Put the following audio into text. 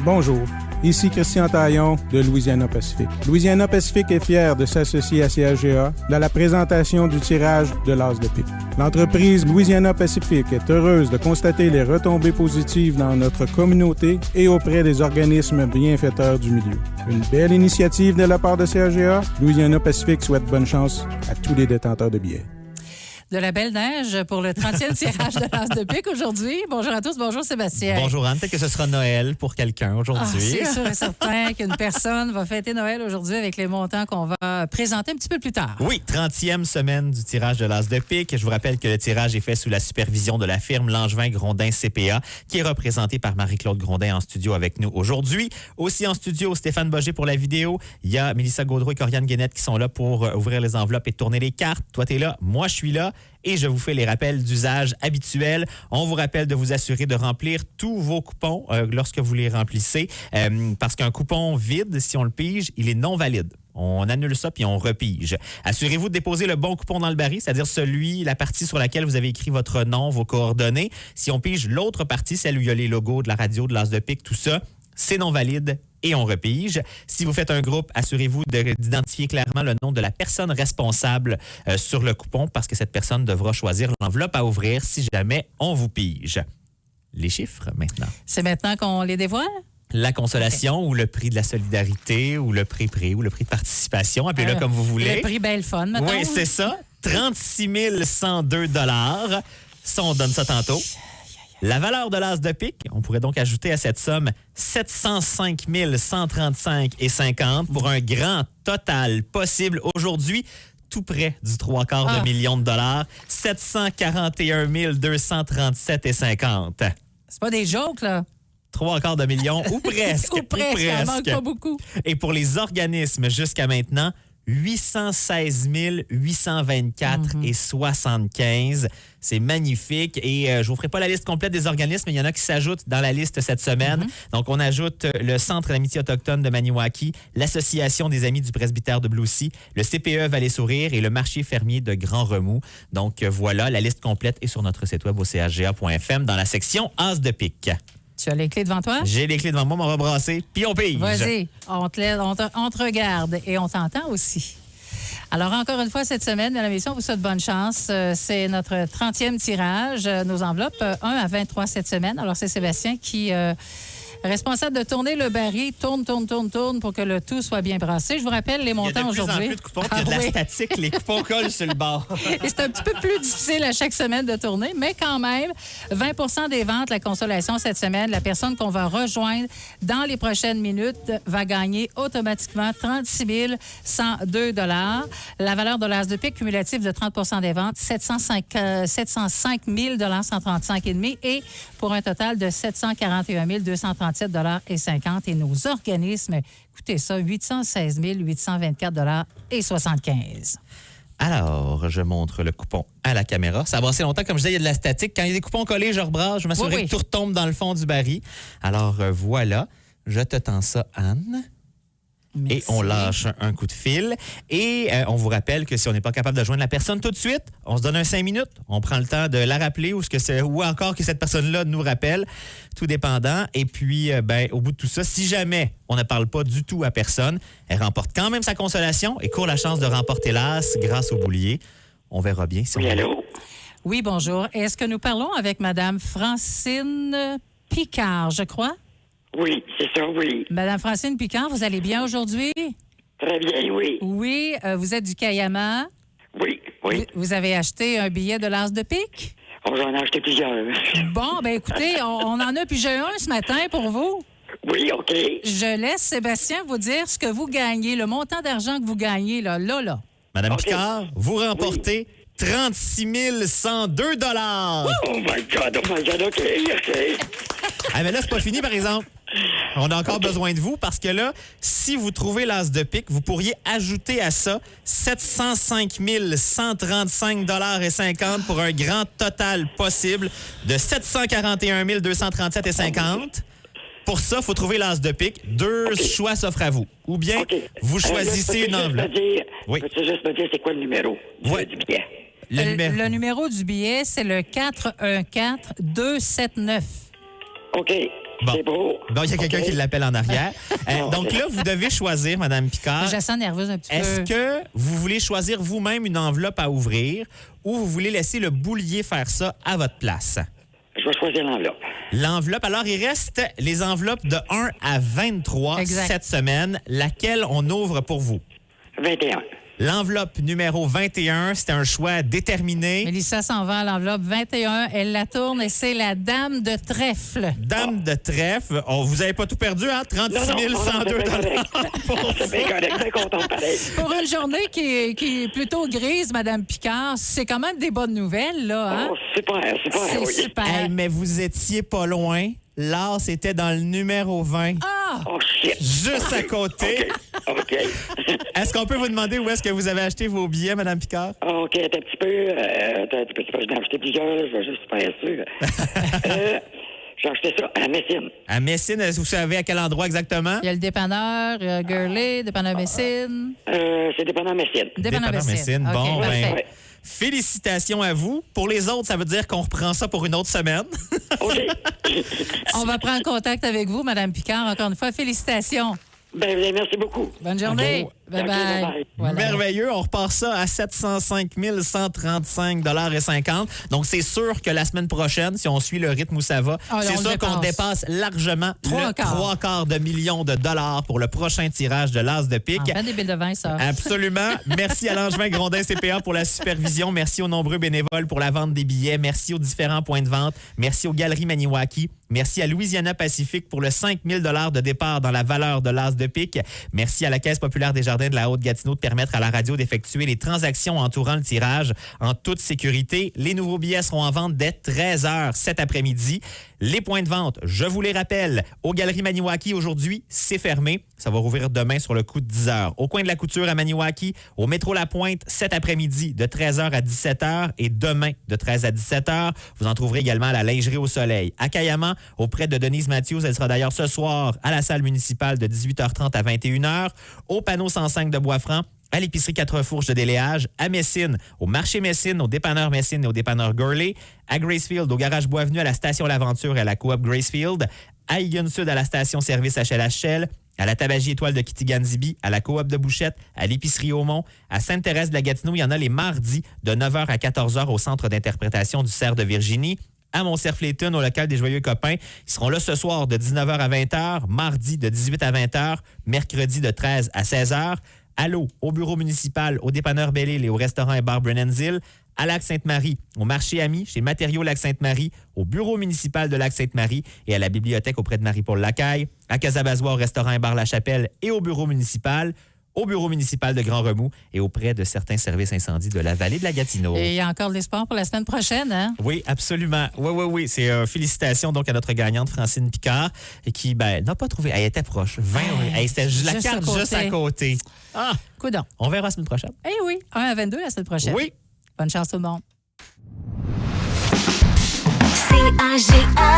Bonjour, ici Christian Taillon de Louisiana Pacific. Louisiana Pacific est fier de s'associer à CHGA dans la présentation du tirage de l'As de pique. L'entreprise Louisiana Pacific est heureuse de constater les retombées positives dans notre communauté et auprès des organismes bienfaiteurs du milieu. Une belle initiative de la part de CHGA. Louisiana Pacific souhaite bonne chance à tous les détenteurs de billets. De la belle neige pour le 30e tirage de l'As de pique aujourd'hui. Bonjour à tous, bonjour Sébastien. Bonjour Anne, peut-être que ce sera Noël pour quelqu'un aujourd'hui. C'est sûr et certain qu'une personne va fêter Noël aujourd'hui avec les montants qu'on va présenter un petit peu plus tard. Oui, 30e semaine du tirage de l'As de pique. Je vous rappelle que le tirage est fait sous la supervision de la firme Langevin Grondin CPA, qui est représentée par Marie-Claude Grondin en studio avec nous aujourd'hui. Aussi en studio, Stéphane Boger pour la vidéo. Il y a Mélissa Gaudreau et Corianne Guénette qui sont là pour ouvrir les enveloppes et tourner les cartes. Toi, t'es là, moi, je suis là. Et je vous fais les rappels d'usage habituels. On vous rappelle de vous assurer de remplir tous vos coupons lorsque vous les remplissez. Parce qu'un coupon vide, si on le pige, il est non valide. On annule ça puis on repige. Assurez-vous de déposer le bon coupon dans le baril, c'est-à-dire la partie sur laquelle vous avez écrit votre nom, vos coordonnées. Si on pige l'autre partie, celle où il y a les logos de la radio, de l'As de pique, tout ça, c'est non valide et on repige. Si vous faites un groupe, assurez-vous d'identifier clairement le nom de la personne responsable sur le coupon parce que cette personne devra choisir l'enveloppe à ouvrir si jamais on vous pige. Les chiffres maintenant. C'est maintenant qu'on les dévoile? La consolation ou le prix de la solidarité ou le prix ou le prix de participation, appelez-le comme vous voulez. Le prix belle fun, maintenant. Oui, c'est ça. 36 102 $. Ça, on donne ça tantôt. La valeur de l'As de pique, on pourrait donc ajouter à cette somme 705 135,50 pour un grand total possible aujourd'hui, tout près du 3/4 de million de dollars, 741 237,50. C'est pas des jokes, là. 3/4 de million ou presque. Ou presque, ça manque pas beaucoup. Et pour les organismes jusqu'à maintenant, 816 824,75. C'est magnifique. Et je vous ferai pas la liste complète des organismes, mais il y en a qui s'ajoutent dans la liste cette semaine. Donc, on ajoute le Centre d'amitié autochtone de Maniwaki, l'Association des amis du presbytère de Bloussy, le CPE Vallée-Sourire et le marché fermier de Grand Remous. Donc, voilà, la liste complète est sur notre site web au chga.fm dans la section As de pique. Tu as les clés devant toi? J'ai les clés devant moi, on va brasser, puis on pige. Vas-y, on te regarde et on t'entend aussi. Alors, encore une fois, cette semaine, mesdames et messieurs, on vous souhaite bonne chance. C'est notre 30e tirage. Nos enveloppes, 1 à 23 cette semaine. Alors, c'est Sébastien qui responsable de tourner le baril, tourne pour que le tout soit bien brassé. Je vous rappelle les montants aujourd'hui. Il y a de plus en plus de coupons, il y a de la statique, les coupons collent sur le bord. Et c'est un petit peu plus difficile à chaque semaine de tourner, mais quand même, 20 des ventes, la consolation cette semaine, la personne qu'on va rejoindre dans les prochaines minutes va gagner automatiquement 36 102 $. La valeur de l'As de pique cumulative de 30 des ventes, 705 135,5 et pour un total de 741 237,50 $. Et nos organismes, écoutez ça, 816 824,75 $. Alors, je montre le coupon à la caméra. Ça va assez longtemps. Comme je disais, il y a de la statique. Quand il y a des coupons collés, je rebrasse. Je m'assure que tout retombe dans le fond du baril. Alors, voilà. Je te tends ça, Anne. Merci. Et on lâche un coup de fil. Et on vous rappelle que si on n'est pas capable de joindre la personne tout de suite, on se donne un 5 minutes. On prend le temps de la rappeler ou encore que cette personne-là nous rappelle, tout dépendant. Et puis, au bout de tout ça, si jamais on ne parle pas du tout à personne, elle remporte quand même sa consolation et court la chance de remporter l'As grâce au boulier. On verra bien si on... Oui, allô? Oui, bonjour. Est-ce que nous parlons avec Mme Francine Picard, je crois? Oui, c'est ça, oui. Madame Francine Picard, vous allez bien aujourd'hui? Très bien, oui. Oui, vous êtes du Cayama. Oui. Vous avez acheté un billet de l'As de pique? Oh, j'en ai acheté plusieurs. Bon, écoutez, on en a pigé un ce matin pour vous. Oui, OK. Je laisse Sébastien vous dire ce que vous gagnez, le montant d'argent que vous gagnez, là. Madame Picard, vous remportez 36 102 $. Oh my God, OK, merci. Ah, mais là, c'est pas fini, par exemple. On a encore besoin de vous parce que là, si vous trouvez l'As de pique, vous pourriez ajouter à ça 705 135,50 $ pour un grand total possible de 741 237,50 $. Pour ça, il faut trouver l'As de pique. Deux choix s'offrent à vous. Ou bien, vous choisissez une enveloppe. Peux-tu juste me dire c'est quoi le numéro du billet? Le numéro du billet, c'est le 414-279. OK. Bon. C'est beau. Donc, il y a quelqu'un OK. qui l'appelle en arrière. Donc là, vous devez choisir, Mme Picard. Je sens nerveuse un petit Est-ce peu. que vous voulez choisir vous-même une enveloppe à ouvrir ou vous voulez laisser le boulier faire ça à votre place? Je vais choisir l'enveloppe. L'enveloppe, alors il reste les enveloppes de 1 à 23 Exact. cette semaine. Laquelle on ouvre pour vous? 21. L'enveloppe numéro 21, c'est un choix déterminé. Mélissa s'en va à l'enveloppe 21. Elle la tourne et c'est la dame de trèfle. Dame de trèfle. Oh, vous n'avez pas tout perdu, hein? 36 102 C'est bien correct, bien content pareil. Pour une journée qui est plutôt grise, Madame Picard, c'est quand même des bonnes nouvelles, là. Hein? Oh, super, C'est oui. super. Hey, mais vous étiez pas loin. Là, c'était dans le numéro 20. Ah! Oh, shit. Juste à côté. OK. Est-ce qu'on peut vous demander où est-ce que vous avez acheté vos billets, Mme Picard? OK, attends un petit peu. J'en ai acheté plusieurs, je vais juste faire sûr. J'ai acheté ça à Messine. À Messine, est-ce que vous savez à quel endroit exactement? Il y a le dépanneur, Gurley, dépanneur Messine. C'est dépendant Messine. Dépanneur Messine. OK, Bon, parfait. ben, Ouais. félicitations à vous. Pour les autres, ça veut dire qu'on reprend ça pour une autre semaine. OK. On va prendre contact avec vous, Madame Picard. Encore une fois, félicitations. Ben, merci beaucoup. Bonne journée. Bon. Bye-bye. bye-bye. Voilà. Merveilleux. On repart ça à 705 135,50 $. Donc, c'est sûr que la semaine prochaine, si on suit le rythme où ça va, Ah, c'est on sûr le qu'on dépasse. dépasse largement Trois le quarts. 3/4 de million de dollars pour le prochain tirage de l'As de pique. Enfin, des billes de vin, ça. Absolument. Merci à Langevin Grondin CPA pour la supervision. Merci aux nombreux bénévoles pour la vente des billets. Merci aux différents points de vente. Merci aux Galeries Maniwaki. Merci à Louisiana Pacifique pour le 5 000 $ de départ dans la valeur de l'As de pique. Merci à la Caisse populaire des Jardins de la Haute-Gatineau de permettre à la radio d'effectuer les transactions entourant le tirage en toute sécurité. Les nouveaux billets seront en vente dès 13h cet après-midi. Les points de vente, je vous les rappelle, aux Galeries Maniwaki aujourd'hui, c'est fermé. Ça va rouvrir demain sur le coup de 10h. Au coin de la couture à Maniwaki, au métro La Pointe, cet après-midi de 13h à 17h et demain de 13 à 17h. Vous en trouverez également à la lingerie au soleil. À Cayamant, auprès de Denise Matthews, elle sera d'ailleurs ce soir à la salle municipale de 18h30 à 21h. Au panneau 105 de Boisfranc, à l'épicerie 4 Fourches de Déléage, à Messine, au marché Messine, au dépanneur Messine et au dépanneur Gurley, à Gracefield, au garage Boisvenu, à la station L'Aventure et à la coop Gracefield, à Egan Sud, à la station service HLHL, à la tabagie Étoile de Kitigan-Zibi, à la coop de Bouchette, à l'épicerie Aumont, à Sainte-Thérèse de la Gatineau. Il y en a les mardis de 9h à 14h au centre d'interprétation du Cerf de Virginie. À Mont-Cerf-Léton, au local des Joyeux Copains. Ils seront là ce soir de 19h à 20h, mardi de 18 à 20h, mercredi de 13 à 16h. À l'eau, au bureau municipal, au dépanneur Belle-Île et au restaurant et bar Brennan's-Hill. À Lac-Sainte-Marie, au marché Ami, chez Matériaux Lac-Sainte-Marie, au bureau municipal de Lac-Sainte-Marie et à la bibliothèque auprès de Marie-Paul Lacaille. À Casabazois, au restaurant et bar La Chapelle et au bureau municipal de Grand Remous et auprès de certains services incendies de la vallée de la Gatineau. Et il y a encore de l'espoir pour la semaine prochaine, hein? Oui, absolument. Oui. C'est félicitations donc à notre gagnante, Francine Picard, qui n'a pas trouvé. Elle était proche. 20, c'était la juste carte à juste à côté. Ah, Coudon. on verra la semaine prochaine. Eh oui, 1 à 22 la semaine prochaine. Oui. Bonne chance tout le monde. C-A-G-A